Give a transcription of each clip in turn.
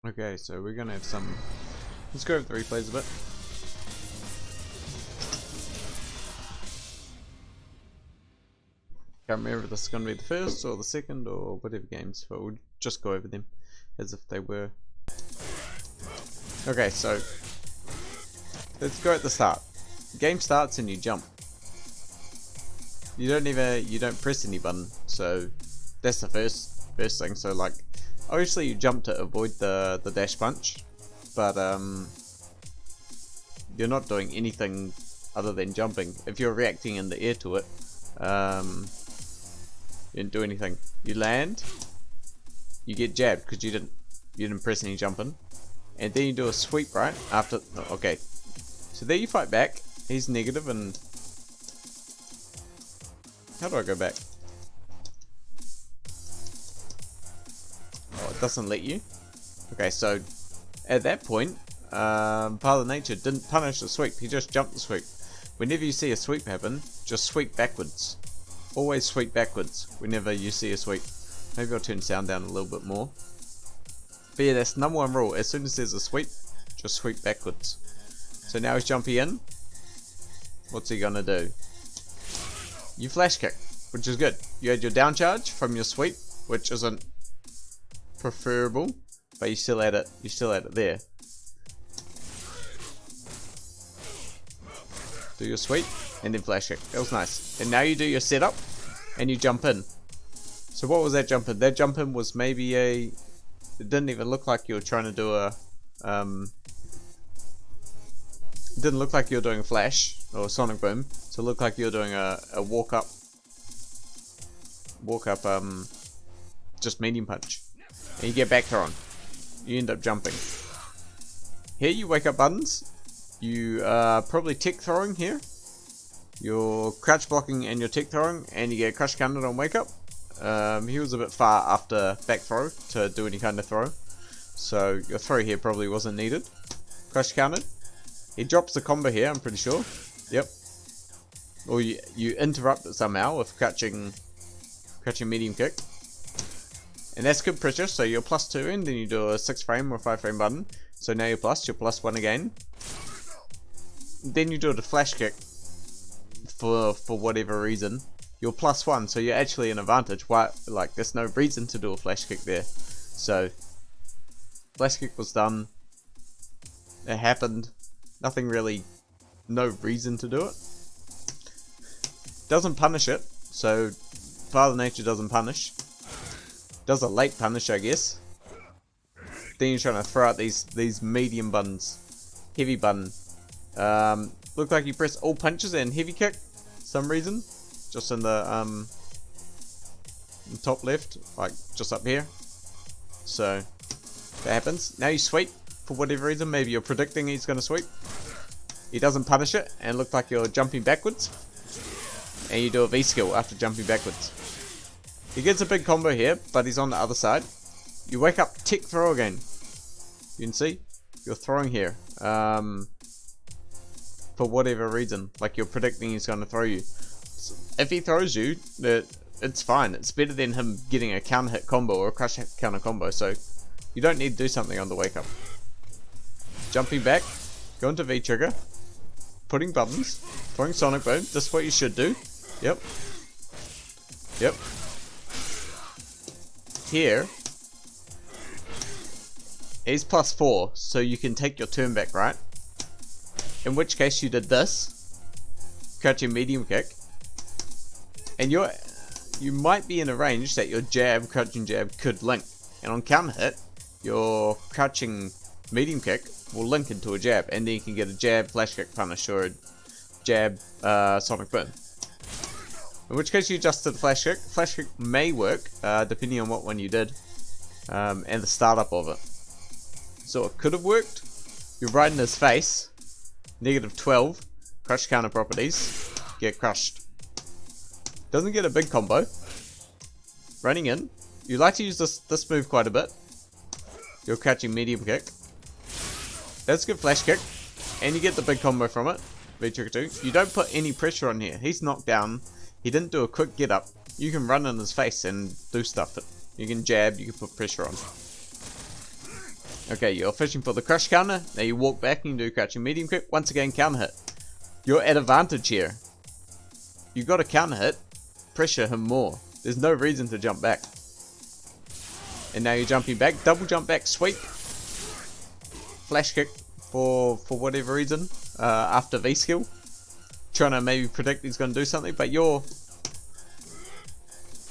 Okay, so we're gonna have some. Let's go over the replays a bit. Can't remember if this is gonna be the first or the second or whatever games, but we'll just go over them as if they were. Okay, so let's go at the start. The game starts and you jump. You don't press any button, so that's the first thing. So like, obviously you jump to avoid the dash punch, but you're not doing anything other than jumping. If you're reacting in the air to it, you didn't do anything. You land, you get jabbed because you didn't press any jumping, and then you do a sweep right after. Okay, so there you fight back. He's negative, and how do I go back? Oh, it doesn't let you. Okay, so at that point, FatherNature didn't punish the sweep. He just jumped the sweep. Whenever you see a sweep happen, just sweep backwards. Always sweep backwards whenever you see a sweep. Maybe I'll turn sound down a little bit more. But yeah, that's number one rule. As soon as there's a sweep, just sweep backwards. So now he's jumping in. What's he gonna do? You flash kick, which is good. You had your down charge from your sweep, which isn't preferable, but you still had it. You still had it there. Do your sweep and then flash kick. That was nice. And now you do your setup and you jump in. So what was that jump in? That jump in was maybe a. It didn't even look like you were trying to do a. It didn't look like you were doing a flash or a sonic boom. So it looked like you were doing a walk up. Just medium punch. And you get back thrown. You end up jumping. Here you wake up buttons. You are probably tech throwing here. You're crouch blocking and you're tech throwing, and you get crush counted on wake up. He was a bit far after back throw to do any kind of throw, so your throw here probably wasn't needed. Crush counted. He drops the combo here, I'm pretty sure. Yep. Or you interrupt it somehow with crouching medium kick. And that's good pressure, so you're +2 and then you do a 6 frame or 5 frame button. So now you're +1 again. Then you do the flash kick for whatever reason. You're +1, so you're actually an advantage. Why? Like, there's no reason to do a flash kick there. So flash kick was done. It happened. Nothing really. No reason to do it. Doesn't punish it. So FatherNature doesn't punish. Does a late punish, I guess. Then you're trying to throw out these medium buttons. Heavy button. Look like you press all punches and heavy kick. Some reason. Just in the top left. Like just up here. So that happens. Now you sweep. For whatever reason. Maybe you're predicting he's going to sweep. He doesn't punish it. And look like you're jumping backwards. And you do a V-skill after jumping backwards. He gets a big combo here, but he's on the other side. You wake up, tech throw again. You can see, you're throwing here. For whatever reason, like you're predicting he's going to throw you. So if he throws you, it's fine. It's better than him getting a counter hit combo or a crush hit counter combo. So you don't need to do something on the wake up. Jumping back, going to V trigger, putting buttons, throwing sonic boom. This is what you should do. Yep. Yep. Here, he's +4, so you can take your turn back, right? In which case you did this, crouching medium kick, and you might be in a range that your jab, crouching jab could link, and on counter hit, your crouching medium kick will link into a jab, and then you can get a jab flash kick punish or a jab sonic boom. In which case you just did the flash kick. Flash kick may work, depending on what one you did, and the startup of it. So it could have worked. You're right in his face. -12. Crush counter properties. Get crushed. Doesn't get a big combo. Running in. You like to use this move quite a bit. You're catching medium kick. That's a good flash kick. And you get the big combo from it. V-trigger 2. You don't put any pressure on here. He's knocked down. He didn't do a quick get up. You can run in his face and do stuff. You can jab, you can put pressure on. Okay, you're fishing for the crush counter. Now you walk back and you do crouching medium kick. Once again, counter hit. You're at advantage here. You got a counter hit. Pressure him more. There's no reason to jump back. And now you're jumping back. Double jump back, sweep. Flash kick for whatever reason. After V skill. Trying to maybe predict he's going to do something. But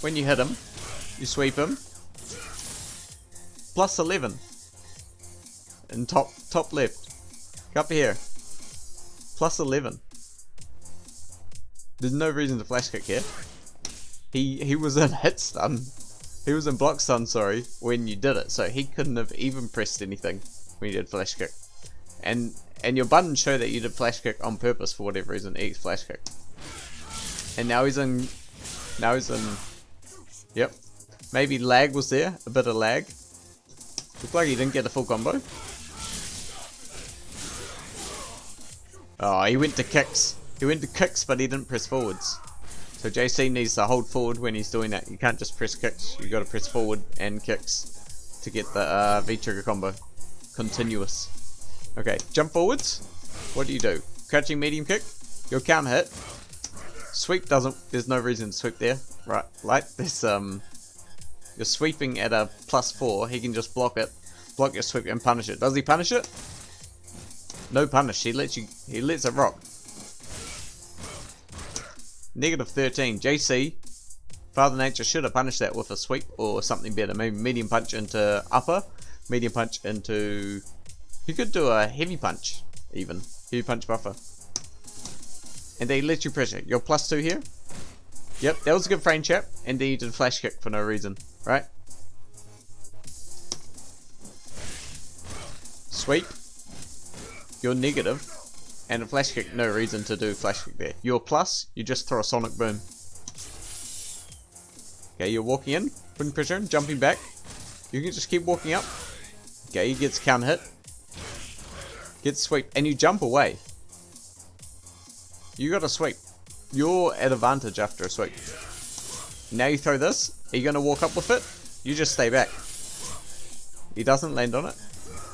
when you hit him, you sweep him. Plus 11. In top left. Up here. Plus 11. There's no reason to flash kick here. He was in hit stun. He was in block stun, sorry, when you did it. So he couldn't have even pressed anything when you did flash kick. And your buttons show that you did flash kick on purpose for whatever reason. X flash kick. And now he's in. Yep. Maybe lag was there. A bit of lag. Looked like he didn't get the full combo. Oh, he went to kicks. He went to kicks, but he didn't press forwards. So JC needs to hold forward when he's doing that. You can't just press kicks. You got to press forward and kicks to get the V trigger combo. Continuous. Okay, jump forwards. What do? Crouching medium kick. Your counter hit. Sweep doesn't. There's no reason to sweep there. Right, like this. You're sweeping at a +4. He can just block it, block your sweep and punish it. Does he punish it? No punish. He lets it rock. -13. JC, FatherNature should have punished that with a sweep or something better. Maybe medium punch into upper, medium punch into. You could do a heavy punch, even heavy punch buffer, and they let you pressure. You're +2 here. Yep, that was a good frame chap. And then you did flash kick for no reason, right? Sweep. You're negative. And a flash kick, no reason to do flash kick there. You're plus, you just throw a sonic boom. Okay, you're walking in, putting pressure in, jumping back. You can just keep walking up. Okay, he gets counter hit. Gets sweep, and you jump away. You got a sweep. You're at advantage after a sweep. Now you throw this. Are you going to walk up with it? You just stay back. He doesn't land on it.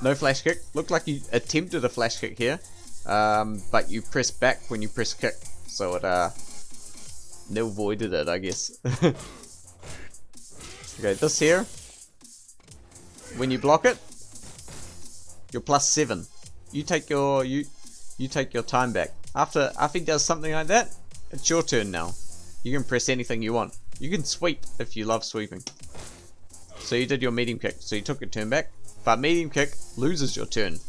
No flash kick. Looked like you attempted a flash kick here. But you press back when you press kick. So it avoided it, I guess. Okay, this here. When you block it, you're +7. You take your time back. After he does something like that, it's your turn now. You can press anything you want. You can sweep if you love sweeping. So you did your medium kick. So you took your turn back. But medium kick loses your turn.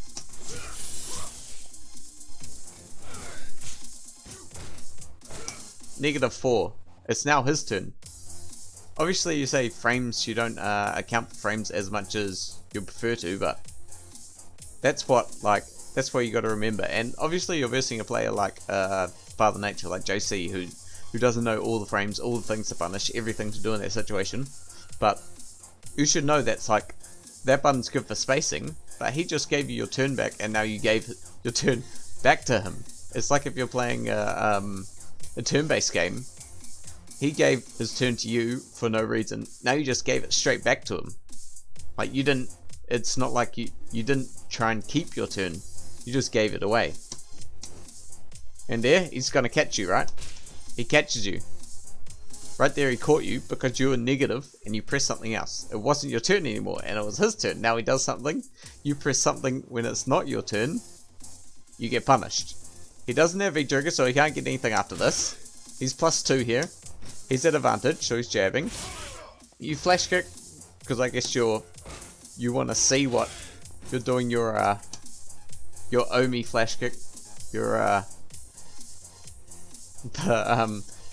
-4. It's now his turn. Obviously you say frames, you don't account for frames as much as you prefer to, but that's what you got to remember. And obviously you're versing a player like FatherNature, like JC, who doesn't know all the frames, all the things to punish, everything to do in that situation. But you should know that's like, that button's good for spacing, but he just gave you your turn back, and now you gave your turn back to him. It's like if you're playing a turn-based game, he gave his turn to you for no reason. Now you just gave it straight back to him. Like you didn't. It's not like you didn't try and keep your turn. You just gave it away. And there, he's gonna catch you, right? He catches you. Right there, he caught you because you were negative and you pressed something else. It wasn't your turn anymore, and it was his turn. Now he does something. You press something when it's not your turn. You get punished. He doesn't have V-trigger, so he can't get anything after this. He's +2 here. He's at advantage, so he's jabbing. You flash kick, because I guess you want to see what you're doing. Your Omi flash kick, your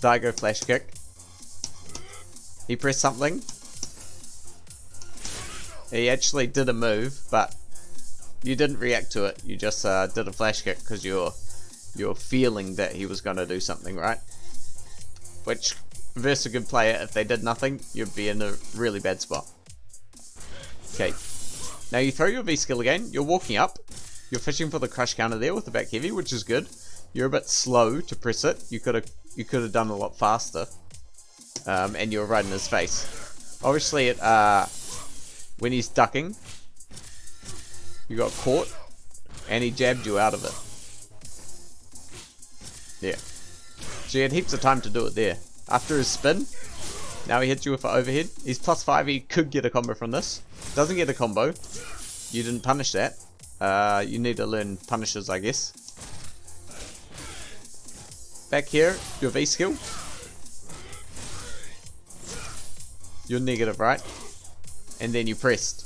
Daigo flash kick. He pressed something. He actually did a move, but you didn't react to it. You just did a flash kick because you're feeling that he was going to do something, right? Which, versus a good player, if they did nothing, you'd be in a really bad spot. Okay. Now you throw your V skill again. You're walking up. You're fishing for the crush counter there with the back heavy, which is good. You're a bit slow to press it. You could have done a lot faster. And you're right in his face. Obviously, when he's ducking, You got caught, and he jabbed you out of it. Yeah. So he had heaps of time to do it there. After his spin, now he hits you with an overhead. He's +5, he could get a combo from this. Doesn't get a combo. You didn't punish that. You need to learn punishes, I guess. Back here, your V skill. You're negative, right? And then you pressed.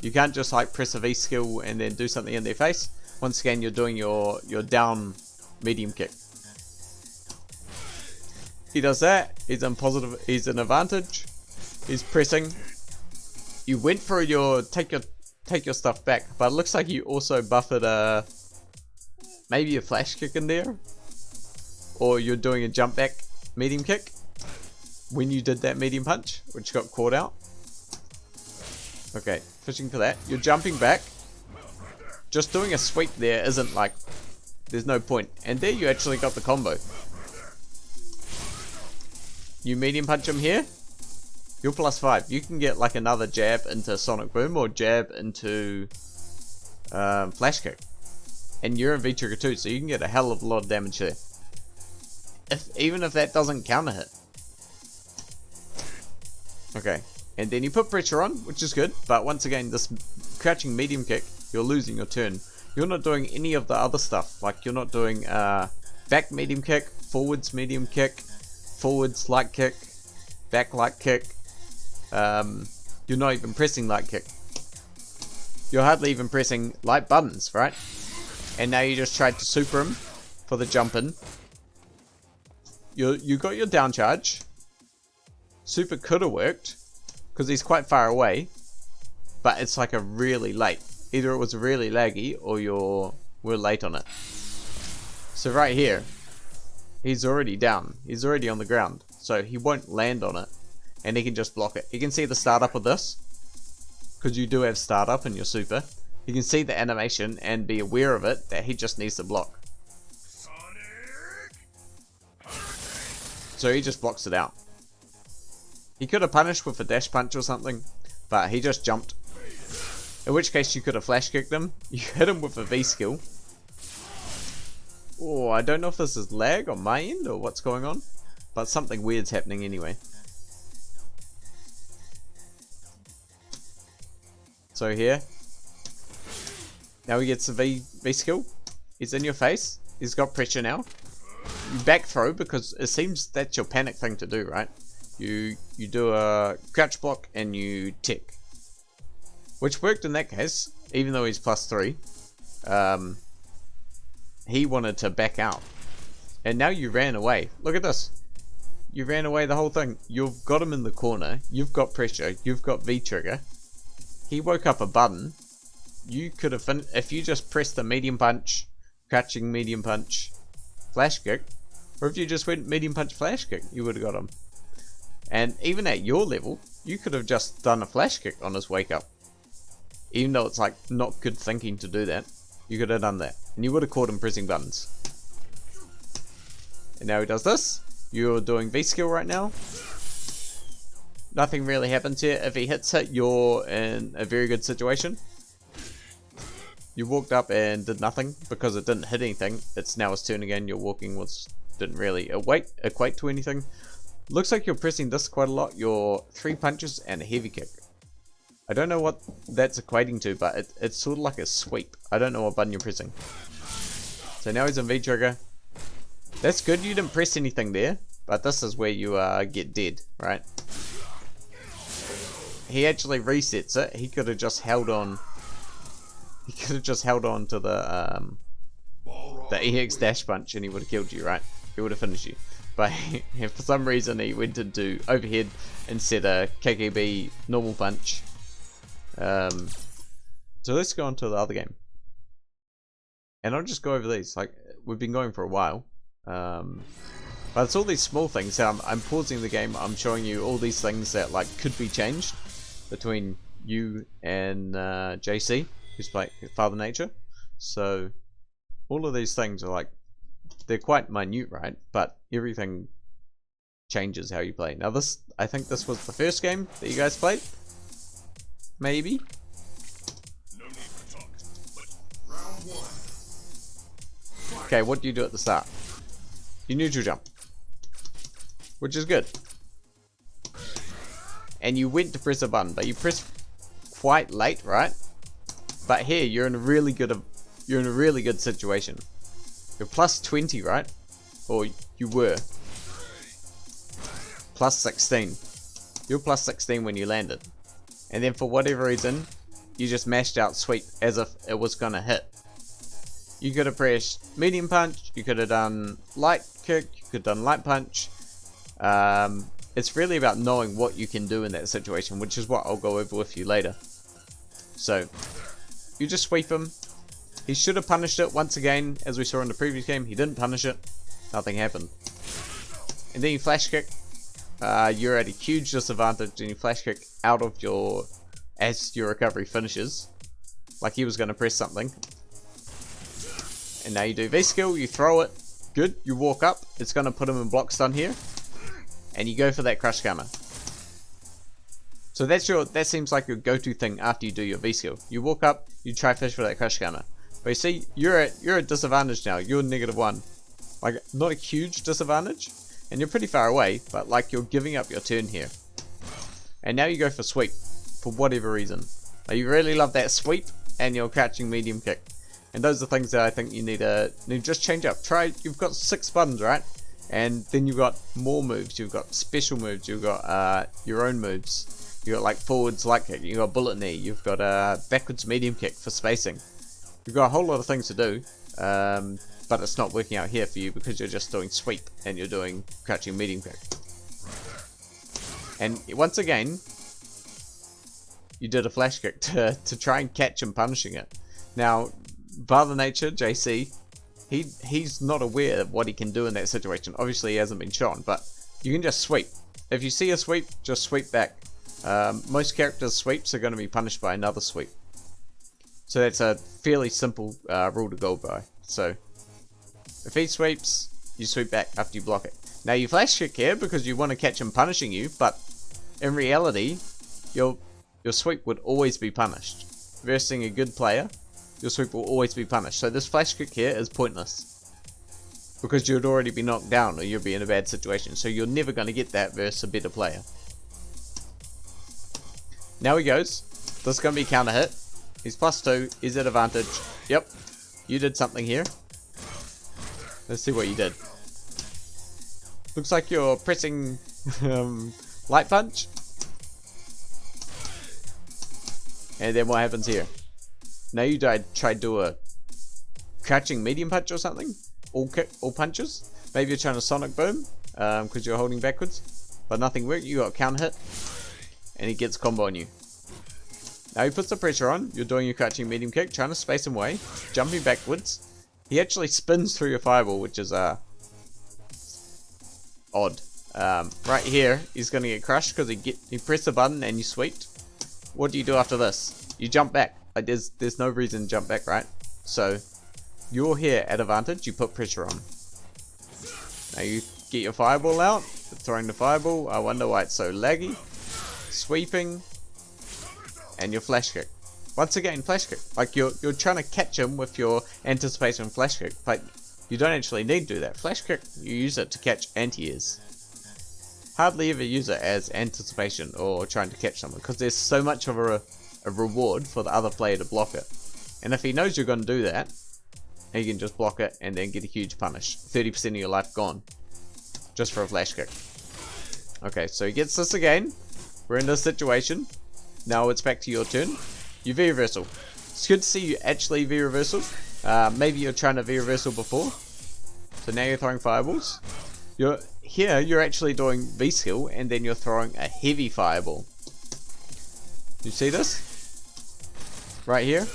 You can't just like press a V skill and then do something in their face. Once again, you're doing your down medium kick. He does that. He's in positive. He's in advantage. He's pressing. You went for your take your stuff back, but it looks like you also buffered maybe a flash kick in there, or you're doing a jump back medium kick when you did that medium punch, which got caught out. Okay, fishing for that. You're jumping back. Just doing a sweep there isn't like, there's no point. And there you actually got the combo. You medium punch him here. You're +5. You can get like another jab into Sonic Boom or jab into Flash Kick. And you're in V-Trigger too, so you can get a hell of a lot of damage there. Even if that doesn't counter hit. Okay. And then you put pressure on, which is good. But once again, this crouching medium kick, you're losing your turn. You're not doing any of the other stuff. Like you're not doing back medium kick, forwards medium kick, forwards light kick, back light kick. You're not even pressing light kick. You're hardly even pressing light buttons, right? And now you just tried to super him for the jump in. You got your down charge. Super could have worked because he's quite far away, but it's like a really late. Either it was really laggy or we're late on it. So right here, he's already down. He's already on the ground, so he won't land on it, and he can just block it. You can see the startup of this because you do have startup in your super. You can see the animation and be aware of it that he just needs to block. So he just blocks it out. He could have punished with a dash punch or something, but he just jumped. In which case you could have flash kicked him. You hit him with a V skill. Oh, I don't know if this is lag on my end or what's going on, but something weird's happening anyway. So here, now he gets a V skill. He's in your face. He's got pressure now. You back throw because it seems that's your panic thing to do, right? You do a crouch block and you tick, which worked in that case, even though he's +3. He wanted to back out, and now you ran away. Look at this. You ran away the whole thing. You've got him in the corner. You've got pressure. You've got V trigger. He woke up a button. You could have if you just pressed the medium punch, crouching medium punch, flash kick, or if you just went medium punch flash kick, you would have got him. And even at your level, you could have just done a flash kick on his wake up. Even though it's like not good thinking to do that, you could have done that. And you would have caught him pressing buttons. And now he does this. You're doing V skill right now. Nothing really happens here. If he hits it, you're in a very good situation. You walked up and did nothing because it didn't hit anything. It's now his turn again. Your walking didn't really equate to anything. Looks like you're pressing this quite a lot. Your 3 punches and a heavy kick. I don't know what that's equating to, but it's sort of like a sweep. I don't know what button you're pressing. So now he's in V trigger. That's good. You didn't press anything there, but this is where you get dead, right? He actually resets it. He could have just held on. He could have just held on to the EX dash punch, and he would have killed you, right? He would have finished you. But for some reason he went into overhead instead of KKB normal punch. So let's go on to the other game. And I'll just go over these. Like, we've been going for a while. But it's all these small things. So I'm pausing the game. I'm showing you all these things that like could be changed between you and JC, who's playing FatherNature. So all of these things are like, they're quite minute, right? But everything changes how you play. Now this, I think this was the first game that you guys played. Maybe. Okay, what do you do at the start? You neutral jump, which is good. And you went to press a button, but you pressed quite late, right? But here you're in a really good situation. You're plus 20, right? Or you were plus 16. You're plus 16 when you landed, and then for whatever reason, you just mashed out sweep as if it was gonna hit. You could have pressed medium punch. You could have done light kick. You could have done light punch. It's really about knowing what you can do in that situation, which is what I'll go over with you later. So, you just sweep him. He should have punished it once again, as we saw in the previous game. He didn't punish it. Nothing happened. And then you flash kick. You're at a huge disadvantage, and you flash kick out of as your recovery finishes. Like he was going to press something. And now you do V-skill, you throw it. Good, you walk up. It's going to put him in block stun here. And you go for that crush counter. So that seems like your go-to thing after you do your V-skill. You walk up, you try fish for that crush counter. But you see, you're at disadvantage now. You're -1. Like, not a huge disadvantage. And you're pretty far away, but like you're giving up your turn here. And now you go for sweep, for whatever reason. Like, you really love that sweep, and you're catching medium kick. And those are things that I think you need to just change up. You've got 6 buttons, right? And then you've got more moves, you've got special moves, you've got your own moves. You've got like forwards light kick, you've got bullet knee, you've got backwards medium kick for spacing. You've got a whole lot of things to do, but it's not working out here for you because you're just doing sweep and you're doing crouching medium kick. And once again, you did a flash kick to try and catch him punishing it. Now, FatherNature, JC, he's not aware of what he can do in that situation. Obviously he hasn't been shown, but you can just sweep. If you see a sweep, just sweep back. Most characters' sweeps are going to be punished by another sweep. So that's a fairly simple rule to go by. So if he sweeps, you sweep back after you block it. Now you flash kick here because you want to catch him punishing you, but in reality, your sweep would always be punished. Versing a good player, your sweep will always be punished. So this flash kick here is pointless because you'd already be knocked down or you'd be in a bad situation. So you're never going to get that versus a better player. Now he goes. This is going to be counter hit. He's +2. He's at advantage. Yep. You did something here. Let's see what you did. Looks like you're pressing light punch. And then what happens here? Now you try to do a crouching medium punch or something. All punches. Maybe you're trying to sonic boom because you're holding backwards. But nothing worked. You got a counter hit. And he gets combo on you. Now he puts the pressure on. You're doing your crouching medium kick. Trying to space him away. Jumping backwards. He actually spins through your fireball, which is odd. Right here, he's going to get crushed because he pressed the button and you sweeped. What do you do after this? You jump back. Like there's no reason to jump back, right? So you're here at advantage. You put pressure on. Now you get your fireball out. Throwing the fireball. I wonder why it's so laggy. Sweeping. And your flash kick. Once again, flash kick. Like you're trying to catch him with your anticipation flash kick, but you don't actually need to do that. Flash kick, you use it to catch anti-airs. Hardly ever use it as anticipation or trying to catch someone because there's so much of a reward for the other player to block it. And if he knows you're going to do that, he can just block it and then get a huge punish. 30% of your life gone. Just for a flash kick. Okay, so he gets this again. We're in this situation. Now it's back to your turn. You V-reversal. It's good to see you actually V-reversal. Maybe you're trying to V-reversal before. So now you're throwing fireballs. You're actually doing V-skill and then you're throwing a heavy fireball. You see this? Right here?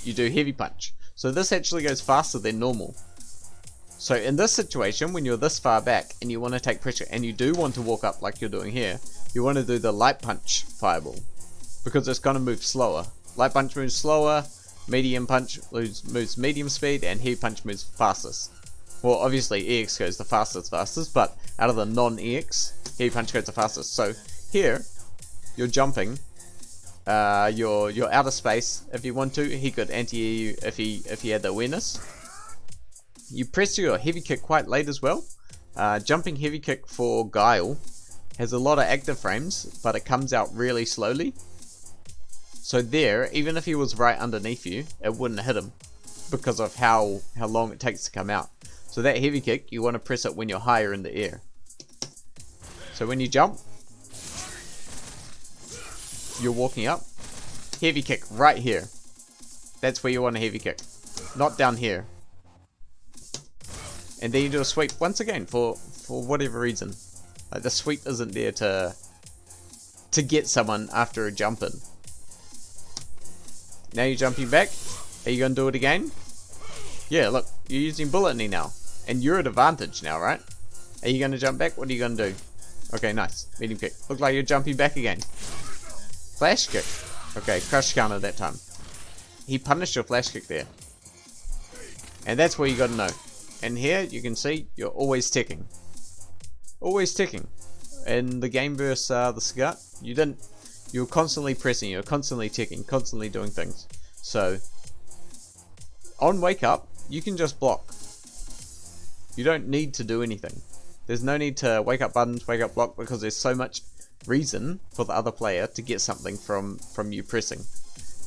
You do heavy punch. So this actually goes faster than normal. So in this situation, when you're this far back and you want to take pressure and you do want to walk up like you're doing here, you want to do the light punch fireball. Because it's going to move slower. Light punch moves slower, medium punch moves medium speed, and heavy punch moves fastest. Well, obviously EX goes the fastest, but out of the non-EX, heavy punch goes the fastest. So here, you're jumping, your outer space if you want to. He could anti-air you if he had the awareness. You press your heavy kick quite late as well. Jumping heavy kick for Guile has a lot of active frames, but it comes out really slowly. So there, even if he was right underneath you, it wouldn't hit him because of how long it takes to come out. So that heavy kick, you want to press it when you're higher in the air. So when you jump, you're walking up, heavy kick right here. That's where you want a heavy kick, not down here. And then you do a sweep once again for whatever reason. Like the sweep isn't there to get someone after a jump in. Now you're jumping back. Are you going to do it again? Yeah, look, you're using bullet knee now. And you're at advantage now, right? Are you going to jump back? What are you going to do? Okay, nice. Medium kick. Look like you're jumping back again. Flash kick. Okay, crush counter that time. He punished your flash kick there. And that's where you got to know. And here you can see you're always ticking. Always ticking. In the game versus the Scut, you were constantly pressing, you're constantly ticking, constantly doing things. So on wake up, you can just block. You don't need to do anything. There's no need to wake up buttons, wake up block, because there's so much reason for the other player to get something from you pressing.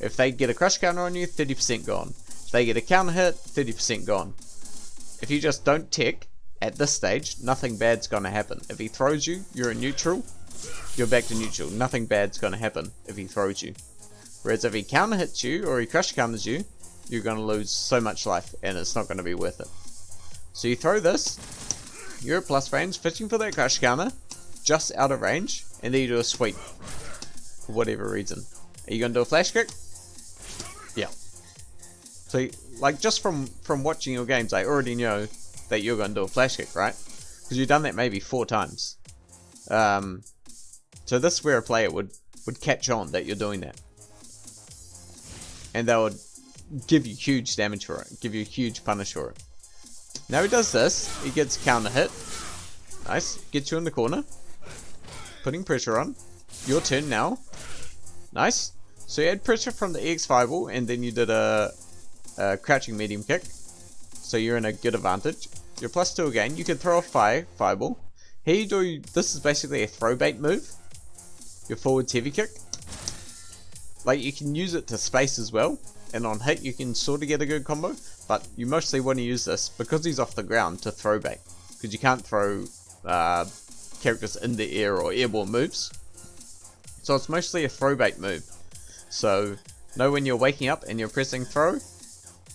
If they get a crush counter on you, 30% gone. If they get a counter hit, 30% gone. If you just don't tick, at this stage, nothing bad's gonna happen. If he throws you, you're in neutral, you're back to neutral. Nothing bad's gonna happen if he throws you. Whereas if he counter hits you, or he crush counters you, you're gonna lose so much life, and it's not gonna be worth it. So you throw this, you're at plus range, fishing for that crush counter, just out of range, and then you do a sweep. For whatever reason. Are you gonna do a flash kick? Yeah. So, like, just from watching your games, I already know that you're going to do a flash kick, right? Because you've done that maybe 4 times. So this is where a player would catch on that you're doing that. And they would give you huge damage for it, give you a huge punish for it. Now he does this, he gets counter hit. Nice, gets you in the corner. Putting pressure on. Your turn now. Nice. So you had pressure from the EX fireball, and then you did a crouching medium kick, so you're in a good advantage. You're +2 again. You can throw a fireball. Here you do. This is basically a throw bait move. Your forwards heavy kick. Like, you can use it to space as well, and on hit you can sort of get a good combo. But you mostly want to use this because he's off the ground to throw bait, because you can't throw characters in the air or airborne moves. So it's mostly a throw bait move. So know when you're waking up and you're pressing throw.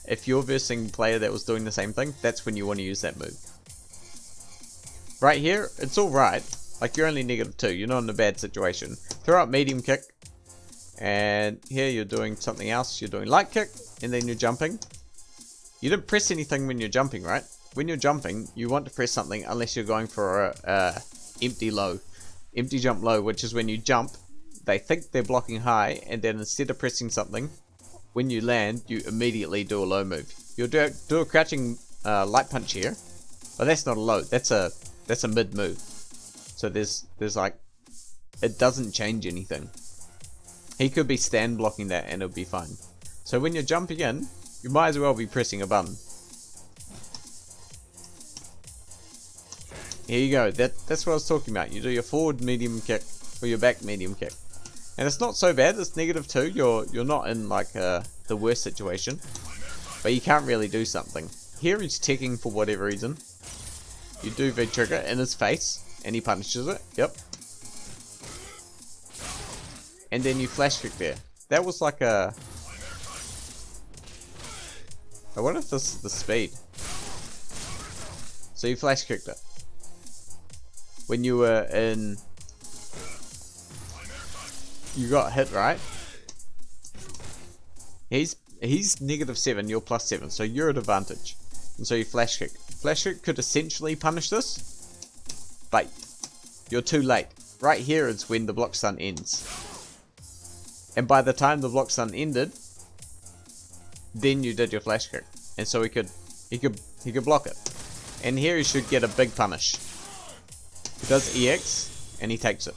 If you're versing a player that was doing the same thing, that's when you want to use that move. Right here, it's alright. Like, you're only -2. You're not in a bad situation. Throw out medium kick. And here you're doing something else. You're doing light kick. And then you're jumping. You didn't press anything when you're jumping, right? When you're jumping, you want to press something unless you're going for a empty low. Empty jump low, which is when you jump. They think they're blocking high. And then instead of pressing something, when you land, you immediately do a low move. You'll do a crouching light punch here, but that's not a low. That's a mid move. So there's like, it doesn't change anything. He could be stand blocking that and it'll be fine. So when you're jumping in, you might as well be pressing a button. Here you go. That's what I was talking about. You do your forward medium kick or your back medium kick. And it's not so bad, it's -2, you're not in like the worst situation. But you can't really do something. Here he's ticking for whatever reason. You do V-trigger in his face, and he punishes it, yep. And then you flash kick there. That was like a... I wonder if this is the speed. So you flash kicked it. When you were in... You got hit, right? He's -7, you're +7, so you're at advantage. And so you flash kick. Flash kick could essentially punish this, but you're too late. Right here is when the block stun ends. And by the time the block stun ended, then you did your flash kick. And so he could block it. And here he should get a big punish. He does EX and he takes it.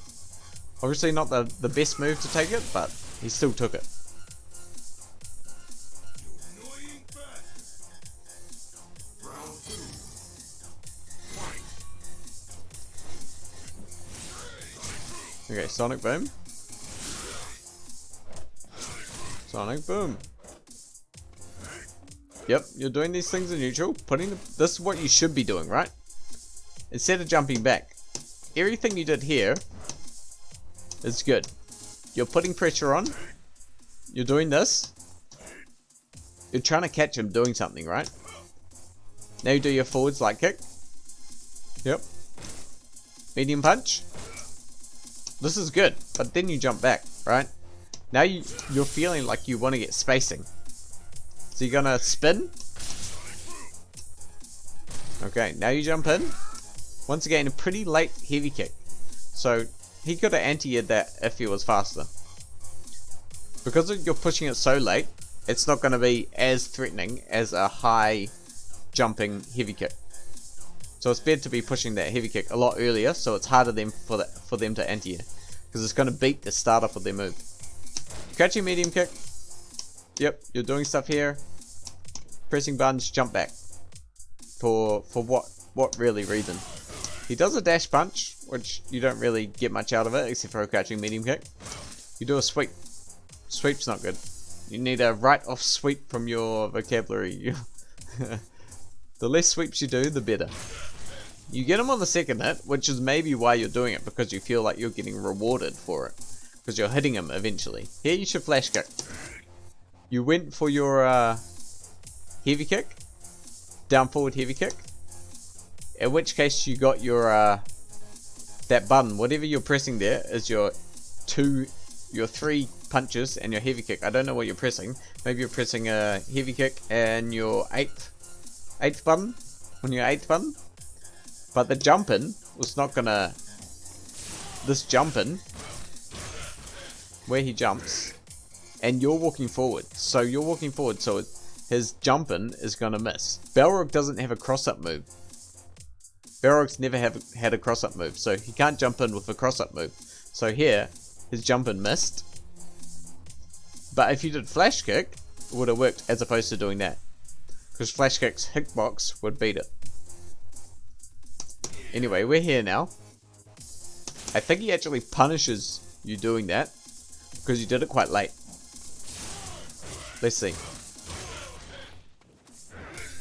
Obviously not the best move to take it, but he still took it. Okay, Sonic Boom. Sonic Boom. Yep, you're doing these things in neutral. This is what you should be doing, right? Instead of jumping back. Everything you did here is good. You're putting pressure on. You're doing this. You're trying to catch him doing something, right? Now you do your forward slide kick. Yep. Medium punch. This is good, but then you jump back, right? Now you're feeling like you want to get spacing. So you're gonna spin. Okay, now you jump in. Once again, a pretty late heavy kick. So he could have anti-aired that if he was faster. Because you're pushing it so late, it's not going to be as threatening as a high jumping heavy kick. So it's better to be pushing that heavy kick a lot earlier, so it's harder for them to anti-air. Because it's going to beat the startup of their move. Catching medium kick. Yep, you're doing stuff here. Pressing buttons, jump back. For what really reason? He does a dash punch, which you don't really get much out of it, except for a catching medium kick. You do a sweep. Sweep's not good. You need a right-off sweep from your vocabulary. The less sweeps you do, the better. You get him on the second hit, which is maybe why you're doing it, because you feel like you're getting rewarded for it. Because you're hitting him eventually. Here you should flash kick. You went for your heavy kick. Down forward heavy kick. In which case you got your that button. Whatever you're pressing there is your 3 punches and your heavy kick. I don't know what you're pressing. Maybe you're pressing a heavy kick and your 8th button. On your 8th button. But the jump-in was not gonna... This jump-in, where he jumps, and you're walking forward. So you're walking forward, so his jump-in is gonna miss. Balrog doesn't have a cross-up move. Balrog's never had a cross-up move, so he can't jump in with a cross-up move. So here, his jump-in missed. But if you did flash kick, it would have worked as opposed to doing that. Because flash kick's hitbox would beat it. Anyway, we're here now. I think he actually punishes you doing that. Because you did it quite late. Let's see.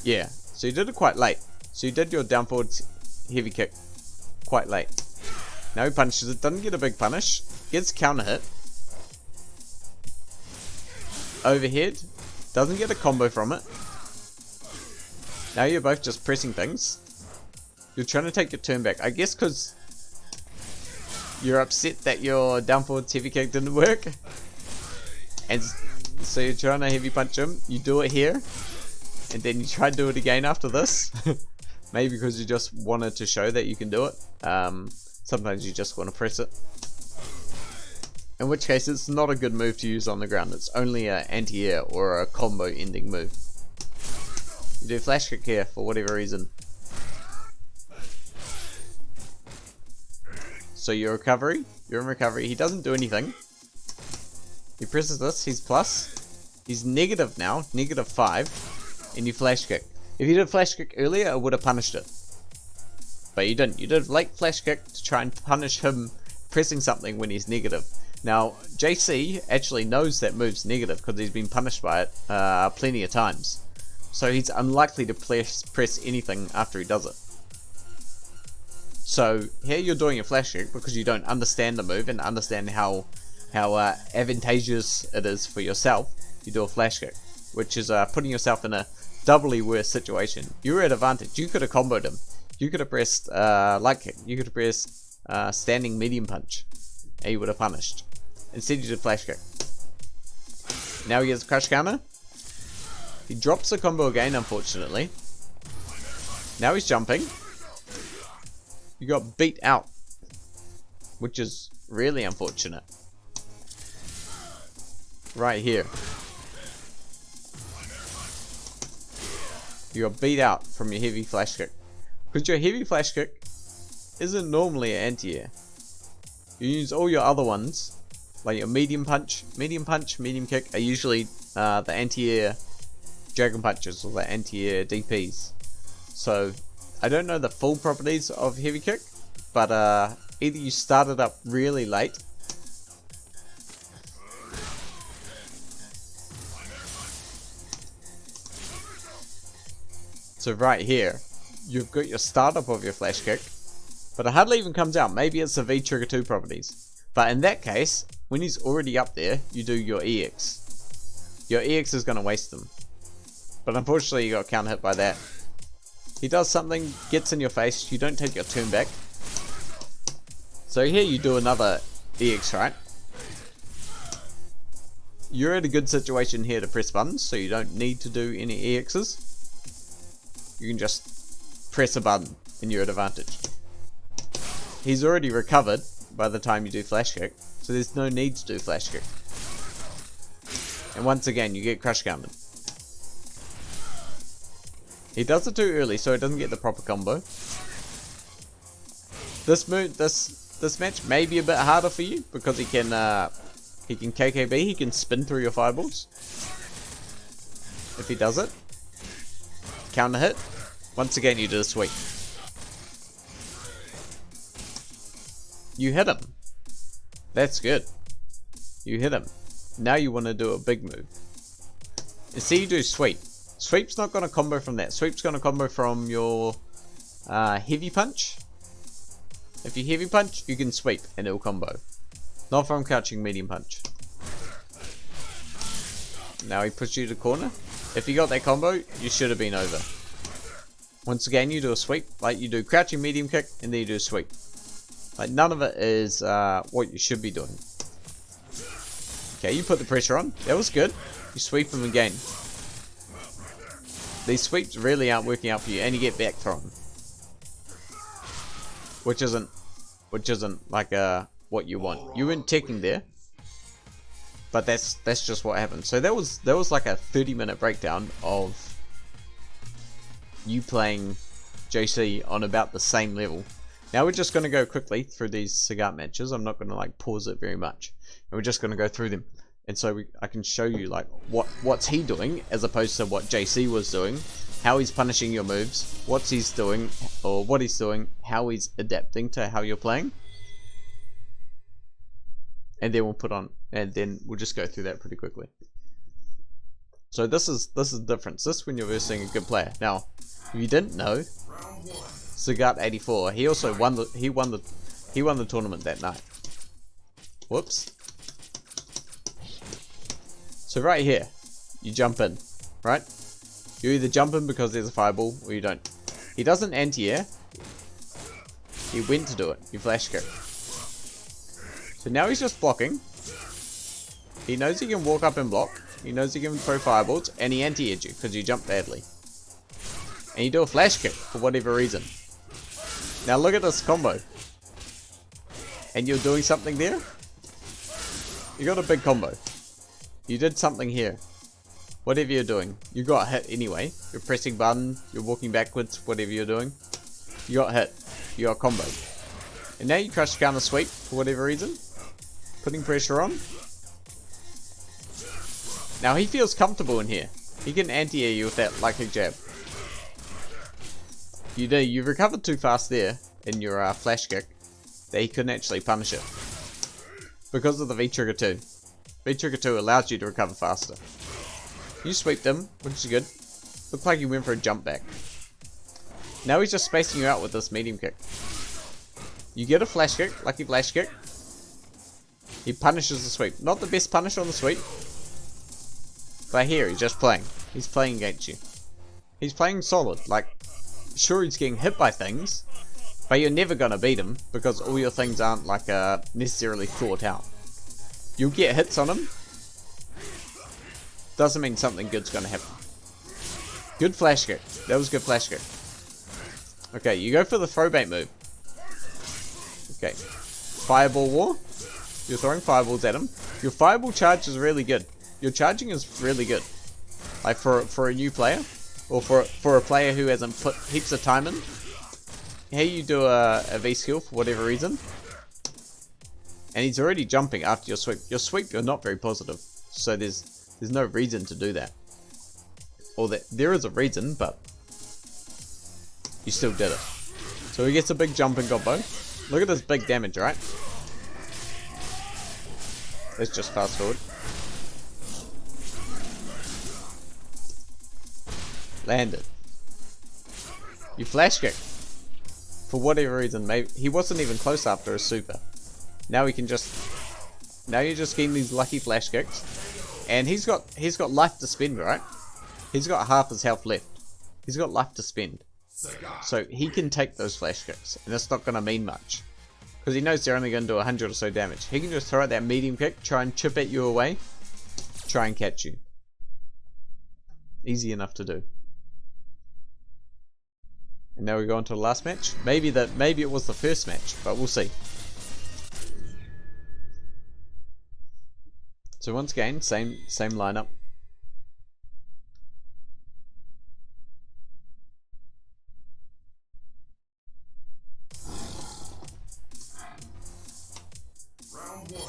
Yeah, so you did it quite late. So you did your down forward heavy kick quite late. Now he punishes it, doesn't get a big punish. Gets counter hit. Overhead. Doesn't get a combo from it. Now you're both just pressing things. You're trying to take your turn back. I guess because you're upset that your down forward heavy kick didn't work. And so you're trying to heavy punch him. You do it here. And then you try to do it again after this. Maybe because you just wanted to show that you can do it. Sometimes you just want to press it. In which case it's not a good move to use on the ground. It's only an anti-air or a combo ending move. You do flash kick here for whatever reason. So your recovery, you're in recovery. He doesn't do anything. He presses this, he's plus. He's negative now, -5. And you flash kick. If you did flash kick earlier, it would have punished it. But you didn't. You did late flash kick to try and punish him pressing something when he's negative. Now, JC actually knows that move's negative because he's been punished by it plenty of times. So he's unlikely to press anything after he does it. So here you're doing a flash kick because you don't understand the move and understand how advantageous it is for yourself. You do a flash kick, which is putting yourself in a doubly worse situation. You were at advantage. You could have comboed him. You could have pressed light kick. You could have pressed standing medium punch, and you would have punished. Instead, you did flash kick. Now he has a crush counter. He drops the combo again, unfortunately. Now he's jumping. You got beat out, which is really unfortunate. Right here. You got beat out from your heavy flash kick. Because your heavy flash kick isn't normally an anti-air. You use all your other ones Like your medium punch, medium kick are usually the anti-air dragon punches or the anti-air DPs. So I don't know the full properties of heavy kick, but either you start it up really late, so right here you've got your startup of your flash kick, but it hardly even comes out. Maybe it's the V trigger 2 properties. But in that case, when he's already up there, you do your EX. Your EX is going to waste them. But unfortunately, you got counter hit by that. He does something, gets in your face, you don't take your turn back. So here you do another EX, right? You're in a good situation here to press buttons, so you don't need to do any EXs. You can just press a button and you're at advantage. He's already recovered by the time you do flash kick, so there's no need to do flash kick. And once again, you get crush counted. He does it too early, so it doesn't get the proper combo. This match may be a bit harder for you because he can KKB, he can spin through your fireballs. If he does it, counter hit. Once again, you do a sweep. You hit him. That's good. You hit him. Now you want to do a big move. And see, you do sweep. Sweep's not going to combo from that. Sweep's going to combo from your heavy punch. If you heavy punch, you can sweep and it'll combo. Not from crouching medium punch. Now he pushed you to corner. If you got that combo, you should have been over. Once again, you do a sweep. Like you do crouching medium kick and then you do a sweep. Like none of it is what you should be doing. Okay, you put the pressure on. That was good. You sweep them again. These sweeps really aren't working out for you, and you get back thrown, which isn't like what you want. You weren't teching there, but that's just what happened. So that was like a 30-minute breakdown of you playing JC on about the same level. Now we're just going to go quickly through these Sagat matches. I'm not going to like pause it very much, and we're just going to go through them. And so I can show you like what's he doing as opposed to what JC was doing, how he's punishing your moves, what he's doing, how he's adapting to how you're playing. And then we'll just go through that pretty quickly. So this is the difference. This is when you're versing a good player. Now, if you didn't know, Sagat 84, he also won the tournament that night. Whoops. So right here, you jump in, right? You either jump in because there's a fireball, or you don't. He doesn't anti-air. He went to do it. You flash kick. So now he's just blocking. He knows he can walk up and block. He knows he can throw fireballs, and he anti-aired you because you jumped badly. And you do a flash kick for whatever reason. Now look at this combo. And you're doing something there. You got a big combo. You did something here. Whatever you're doing, you got hit anyway. You're pressing button, you're walking backwards, whatever you're doing. You got hit. You got combo. And now you crush counter sweep for whatever reason. Putting pressure on. Now he feels comfortable in here. He can anti-air you with that light kick jab. You've recovered too fast there in your flash kick that he couldn't actually punish it. Because of the V trigger 2. V trigger 2 allows you to recover faster. You sweep them, which is good. Looked like he went for a jump back. Now he's just spacing you out with this medium kick. You get a flash kick, lucky flash kick. He punishes the sweep. Not the best punish on the sweep. But here, he's just playing. He's playing against you. He's playing solid. Like, sure he's getting hit by things, but you're never gonna beat him because all your things aren't like necessarily thought out. You'll get hits on him. Doesn't mean something good's gonna happen. Good flash kick. That was a good flash kick. Okay, you go for the throw bait move. Okay. Fireball war. You're throwing fireballs at him. Your fireball charge is really good. Your charging is really good. Like for a new player. Or for a player who hasn't put heaps of time in. Here you do a V skill for whatever reason. And he's already jumping after your sweep. Your sweep, you're not very positive. So there's no reason to do that. Or there is a reason, but you still did it. So he gets a big jumping combo. Look at this big damage, right? Let's just fast forward. Landed. You flash kick. For whatever reason, maybe he wasn't even close after a super. Now we can just, now you're just getting these lucky flash kicks, and he's got life to spend, right? He's got half his health left. He's got life to spend, so he can take those flash kicks, and it's not gonna mean much because he knows they're only gonna do 100 or so damage. He can just throw out that medium kick, try and chip at you away, try and catch you. Easy enough to do. And now we go on to the last match. Maybe it was the first match, but we'll see. So once again, same lineup. Round 1.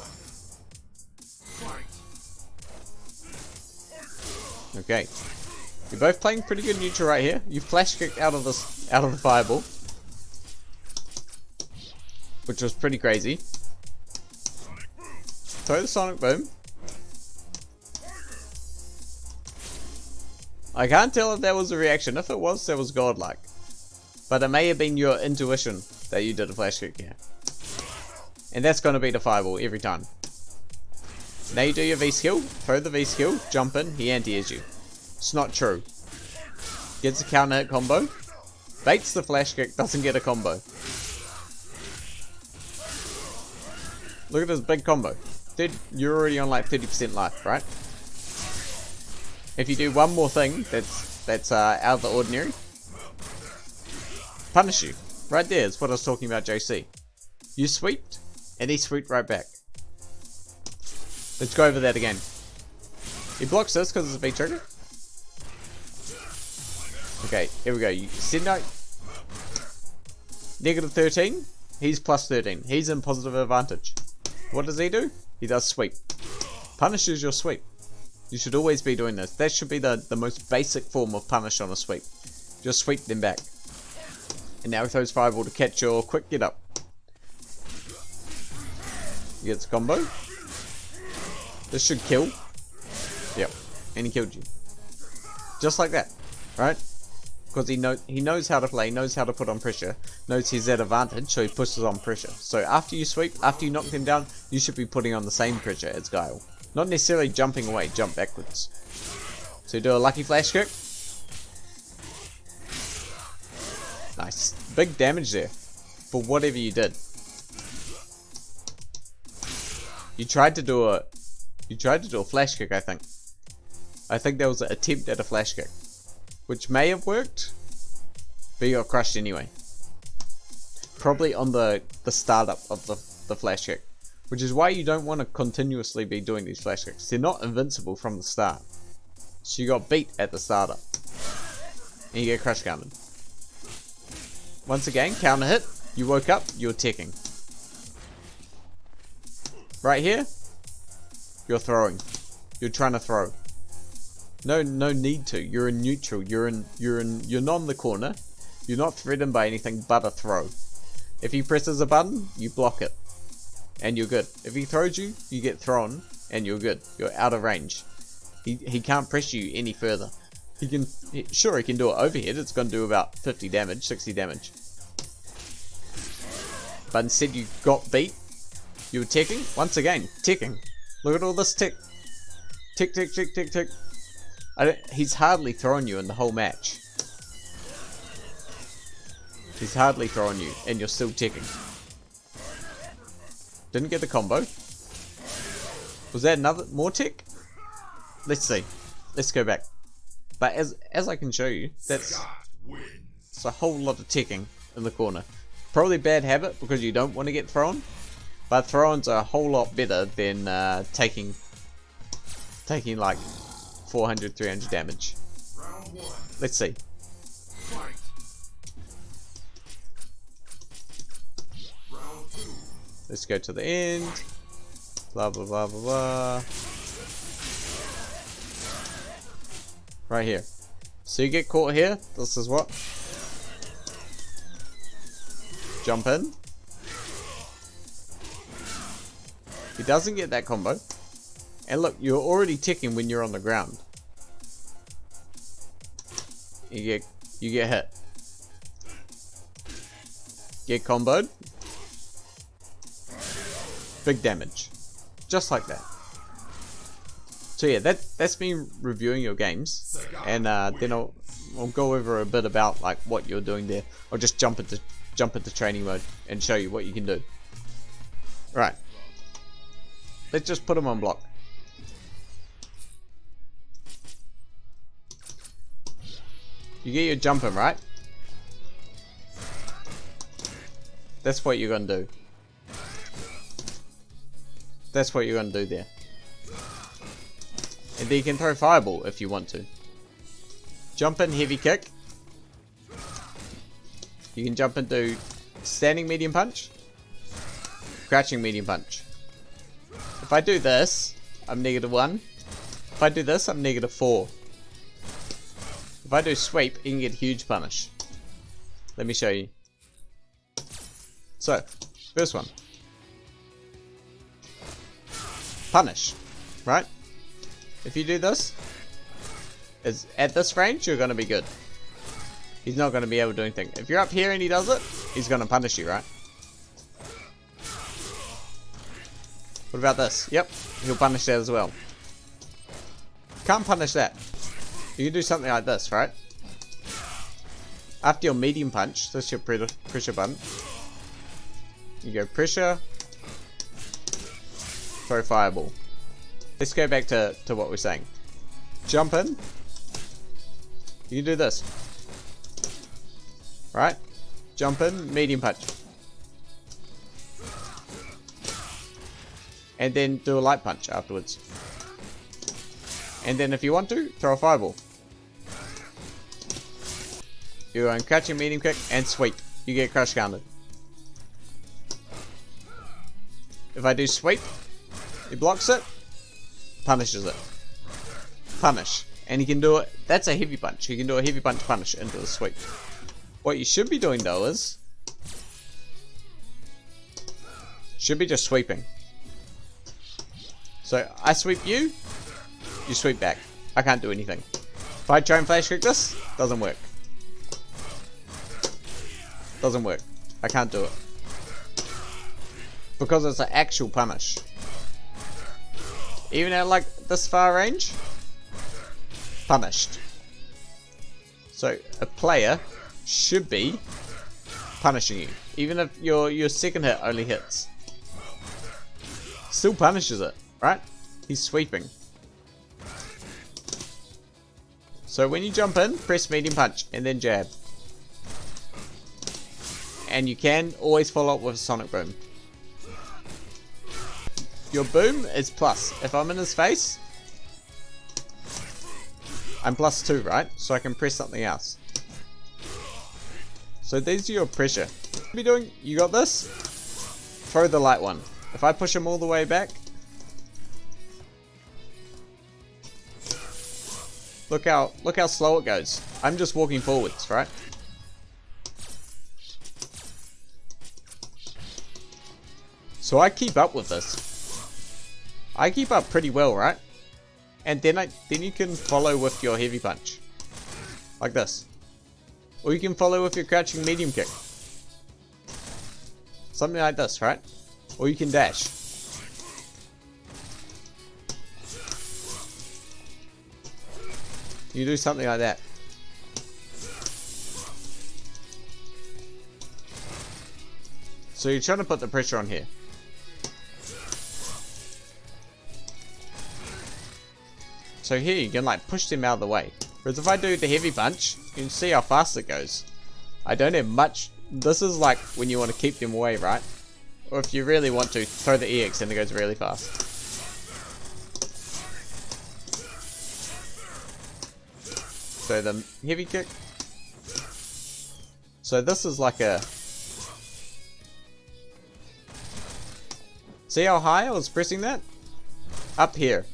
Fight. Okay. You're both playing pretty good neutral right here. You flash kicked out of the fireball, which was pretty crazy. Throw the sonic boom. I can't tell if that was a reaction. If it was, that was godlike. But it may have been your intuition that you did a flash kick here. And that's going to be the fireball every time. Now you do your V-skill, throw the V-skill, jump in, he anti-airs you. It's not true. Gets a counter hit combo. Baits the flash kick, doesn't get a combo. Look at this big combo. Dude, you're already on like 30% life, right? If you do one more thing that's out of the ordinary, punish you. Right there is what I was talking about, JC. You sweeped, and he sweeped right back. Let's go over that again. He blocks this because it's a big trigger. Okay, here we go. You send out negative 13. He's plus 13. He's in positive advantage. What does he do? He does sweep. Punishes your sweep. You should always be doing this. That should be the most basic form of punish on a sweep. Just sweep them back. And now he throws fireball to catch your quick get up. He gets a combo. This should kill. Yep. And he killed you. Just like that. Right? Because he knows how to play, knows how to put on pressure, knows he's at advantage, so he pushes on pressure. So after you sweep, after you knock them down, you should be putting on the same pressure as Guile. Not necessarily jumping away, jump backwards. So you do a lucky flash kick. Nice. Big damage there. For whatever you did. You tried to do a flash kick, I think. I think there was an attempt at a flash kick. Which may have worked, but you got crushed anyway. Probably on the startup of the flash kick. Which is why you don't want to continuously be doing these flash kicks. They're not invincible from the start. So you got beat at the startup. And you get crush counted. Once again, counter hit. You woke up, you're ticking. Right here, you're throwing. You're trying to throw. No need to. You're in neutral. You're not in the corner. You're not threatened by anything but a throw. If he presses a button, you block it. And you're good. If he throws you, you get thrown, and you're good. You're out of range. He can't press you any further. He can do it overhead. It's going to do about 50 damage, 60 damage. But instead you got beat. You were ticking. Once again, ticking. Look at all this tick. Tick, tick, tick, tick, tick. He's hardly thrown you in the whole match. He's hardly thrown you, and you're still ticking. Didn't get the combo. Was that more tick? Let's see. Let's go back. But as I can show you, it's a whole lot of ticking in the corner. Probably bad habit because you don't want to get thrown. But throw-ins are a whole lot better than taking like 400, 300 damage. Let's see. Let's go to the end. Blah blah blah blah blah. Right here. So you get caught here. This is what. Jump in. He doesn't get that combo. And look, you're already ticking when you're on the ground. You get hit. Get comboed. Big damage. Just like that. So yeah, that's me reviewing your games, and then I'll go over a bit about like what you're doing there. I'll just jump into training mode and show you what you can do. Right. Let's just put him on block. You get your jumping, right? That's what you're gonna do. That's what you're gonna do there. And then you can throw fireball if you want to. Jump in heavy kick. You can jump into standing medium punch. Crouching medium punch. If I do this, I'm -1. If I do this, I'm -4. If I do sweep, you can get huge punish. Let me show you. So, first one. Punish, right? If you do this, is at this range, you're going to be good. He's not going to be able to do anything. If you're up here and he does it, he's going to punish you, right? What about this? Yep, he'll punish that as well. Can't punish that. You can do something like this, right? After your medium punch, this is your pressure button. You go pressure, throw fireball. Let's go back to what we're saying. Jump in. You can do this. Right? Jump in, medium punch. And then do a light punch afterwards. And then if you want to, throw a fireball. You go and catch your medium kick and sweep. You get crush counted. If I do sweep, he blocks it, punishes it. Punish. And he can do it. That's a heavy punch. He can do a heavy punch punish into the sweep. What you should be doing though is, should be just sweeping. So I sweep you, you sweep back. I can't do anything. If I try and flash kick this, doesn't work. Doesn't work. I can't do it. Because it's an actual punish. Even at like this far range, punished. So a player should be punishing you. Even if your second hit only hits. Still punishes it, right? He's sweeping. So when you jump in, press medium punch and then jab. And you can always follow up with a sonic boom. Your boom is plus. If I'm in his face, I'm +2, right? So I can press something else. So these are your pressure. What are you doing? You got this? Throw the light one. If I push him all the way back, look how slow it goes. I'm just walking forwards, right? So I keep up with this. I keep up pretty well, right? And then you can follow with your heavy punch. Like this. Or you can follow with your crouching medium kick. Something like this, right? Or you can dash. You do something like that. So you're trying to put the pressure on here. So here you can like push them out of the way. Whereas if I do the heavy punch, you can see how fast it goes. I don't have much. This is like when you want to keep them away, right? Or if you really want to, throw the EX and it goes really fast. So the heavy kick. So this is like a See how high I was pressing that? Up here.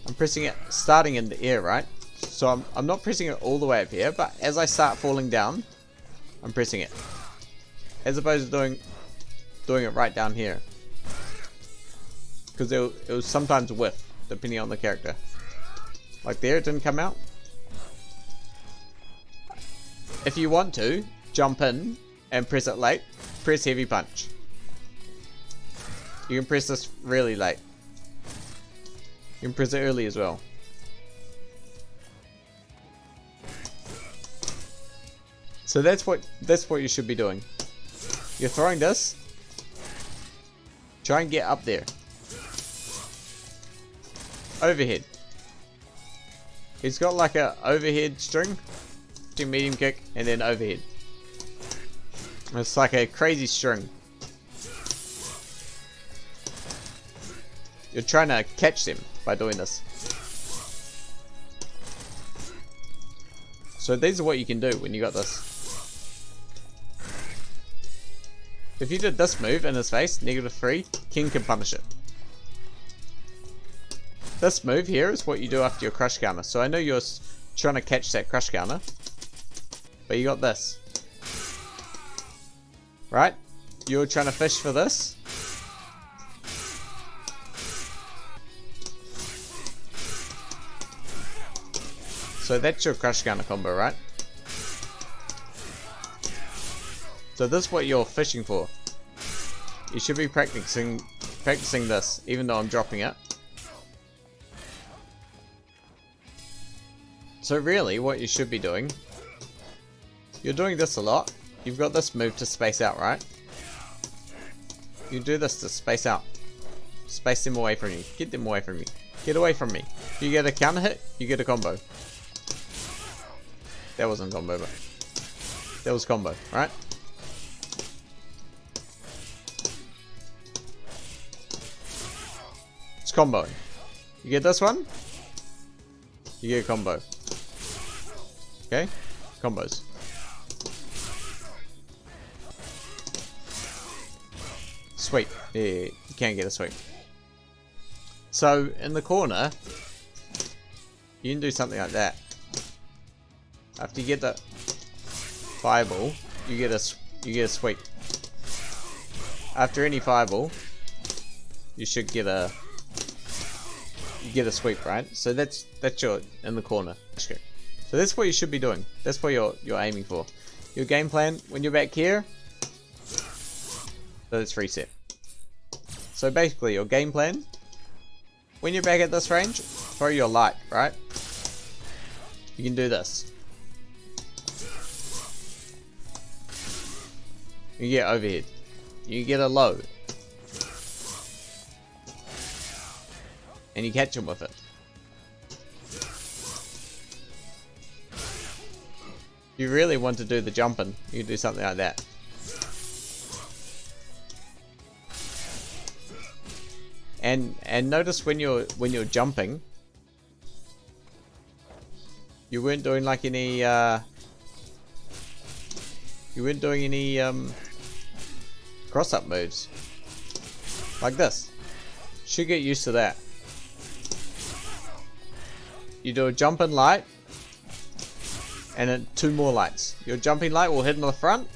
I'm pressing it starting in the air, right? So I'm not pressing it all the way up here, but as I start falling down, I'm pressing it. As opposed to doing it right down here. Because it was sometimes whiff, depending on the character. Like there, it didn't come out. If you want to, jump in and press it late, press heavy punch. You can press this really late. You can press it early as well. So that's what you should be doing. You're throwing this. Try and get up there. Overhead. He's got like a overhead string, medium kick, and then overhead. It's like a crazy string. You're trying to catch them by doing this. So these are what you can do when you got this. If you did this move in his face, -3, King can punish it. This move here is what you do after your crush counter. So I know you're trying to catch that crush counter, but you got this. Right? You're trying to fish for this. So that's your crush counter combo, right? So this is what you're fishing for. You should be practicing this, even though I'm dropping it. So really, what you should be doing, you're doing this a lot. You've got this move to space out, right? You do this to space out. Space them away from you. Get them away from you. Get away from me. You get a counter hit, you get a combo. That wasn't combo, but that was combo, right? It's combo. You get this one, you get a combo. Okay? Combos. Sweep. Yeah, you can't get a sweep. So, in the corner, you can do something like that. After you get the fireball, you get a sweep. After any fireball, you should get a sweep, right? So that's your in the corner. So that's what you should be doing. That's what you're aiming for. Your game plan when you're back here. So let's reset. So basically, your game plan when you're back at this range, throw your light, right? You can do this. You get overhead. You get a low. And you catch him with it. If you really want to do the jumping, you can do something like that. And notice when you're jumping, you weren't doing like any cross up moves like this. Should get used to that. You do a jumping light and then 2 more lights. Your jumping light will hit on the front,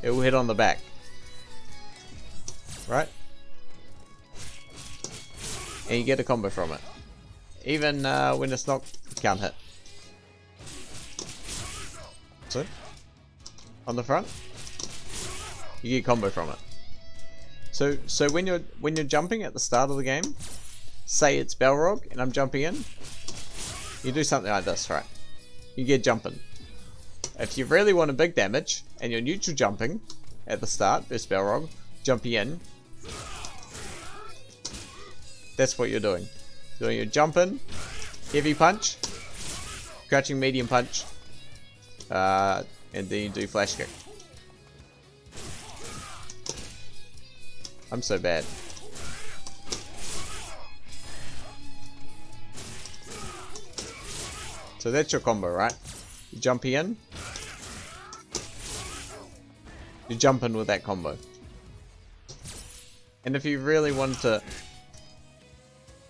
it will hit on the back, right? And you get a combo from it, even when it's not count hit. So on the front, you get a combo from it. So when you're jumping at the start of the game, say it's Balrog and I'm jumping in, you do something like this, right? You get jumping. If you really want a big damage and you're neutral jumping at the start, there's Balrog, jumping in. That's what you're doing. Doing your jumping, heavy punch, crouching medium punch, and then you do flash kick. I'm so bad. So that's your combo, right? You jump in. You jump in with that combo. And if you really want to,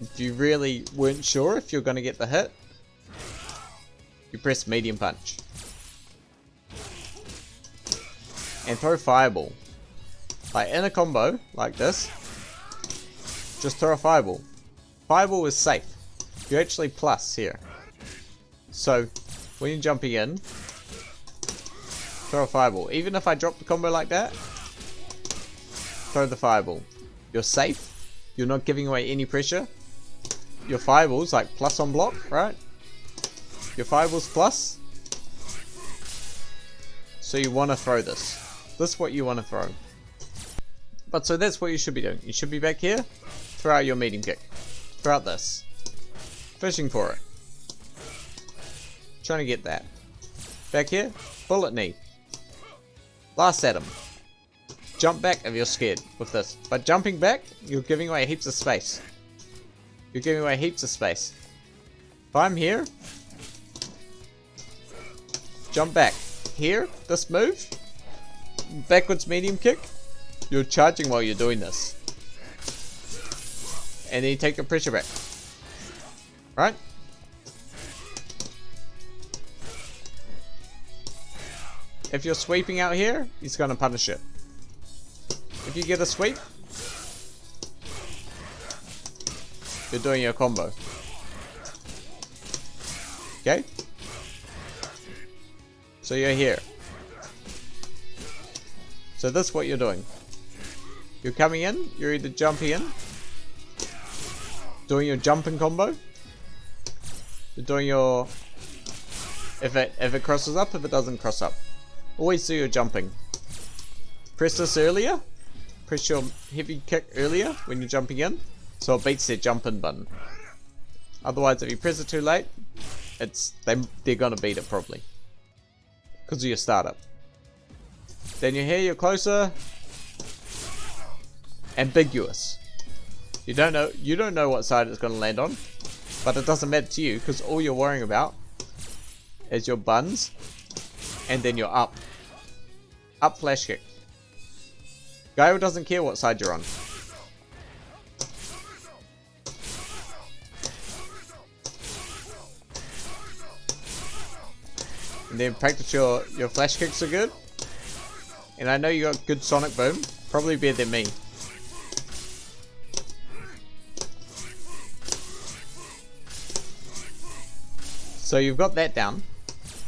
if you really weren't sure if you're going to get the hit, you press medium punch. And throw fireball. Like in a combo, like this, just throw a fireball. Fireball is safe. You actually plus here. So, when you're jumping in, throw a fireball. Even if I drop the combo like that, throw the fireball. You're safe. You're not giving away any pressure. Your fireball's like plus on block, right? Your fireball's plus. So you want to throw this. This is what you want to throw. But so that's what you should be doing. You should be back here. Throw out your medium kick. Throw out this. Fishing for it. Trying to get that. Back here. Bullet knee. Blast at him. Jump back if you're scared with this. But jumping back, you're giving away heaps of space. You're giving away heaps of space. If I'm here, jump back. Here, this move, backwards medium kick, you're charging while you're doing this. And then you take the pressure back. Right? If you're sweeping out here, he's going to punish it. If you get a sweep, you're doing your combo. Okay? So you're here. So this is what you're doing. You're coming in, you're either jumping in, doing your jumping combo, you're doing your, if it crosses up, if it doesn't cross up. Always do your jumping. Press this earlier, press your heavy kick earlier when you're jumping in, so it beats their jump in button. Otherwise, if you press it too late, they're gonna beat it probably. Because of your startup. Then you're here, you're closer. Ambiguous. You don't know what side it's going to land on, but it doesn't matter to you because all you're worrying about is your buns and then your up flash kick. Guy doesn't care what side you're on. And then practice your flash kicks are good. And I know you got good sonic boom, probably better than me. So you've got that down.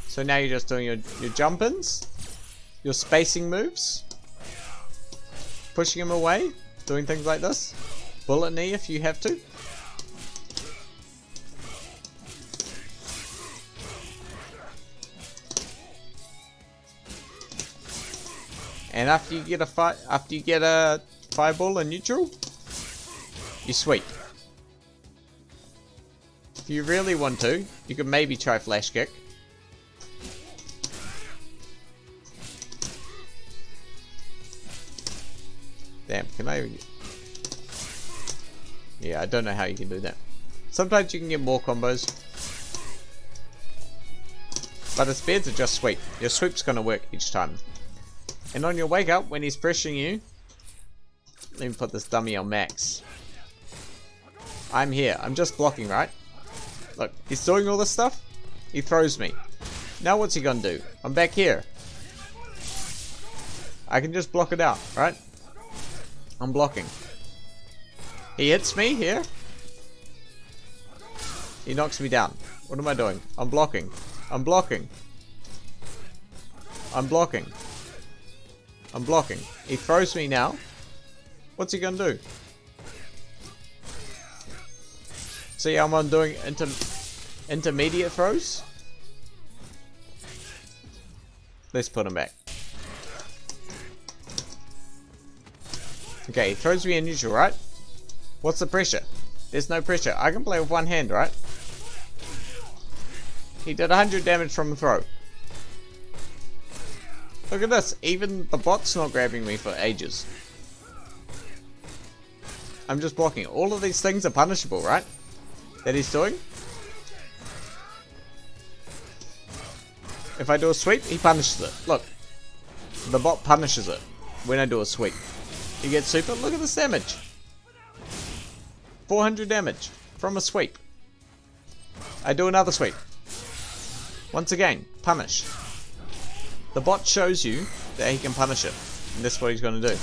So now you're just doing your jump-ins, your spacing moves, pushing him away, doing things like this. Bullet knee if you have to. And after you get a fireball in neutral, you sweep. If you really want to, you could maybe try flash kick. Damn, can I? Yeah, I don't know how you can do that. Sometimes you can get more combos. But it's better to just sweep. Your sweep's gonna work each time. And on your wake up, when he's pressuring you, let me put this dummy on max. I'm here. I'm just blocking, right? Look, he's doing all this stuff. He throws me. Now what's he gonna do? I'm back here. I can just block it out, right? I'm blocking. He hits me here. He knocks me down. What am I doing? I'm blocking. I'm blocking. I'm blocking. I'm blocking. He throws me now. What's he gonna do? See how I'm doing intermediate throws? Let's put him back. Okay, he throws me in neutral, right? What's the pressure? There's no pressure. I can play with one hand, right? He did 100 damage from the throw. Look at this. Even the bot's not grabbing me for ages. I'm just blocking. All of these things are punishable, right? That he's doing. If I do a sweep, he punishes it. Look. The bot punishes it when I do a sweep. You get super. Look at this damage. 400 damage from a sweep. I do another sweep. Once again, punish. The bot shows you that he can punish it. And that's what he's going to do.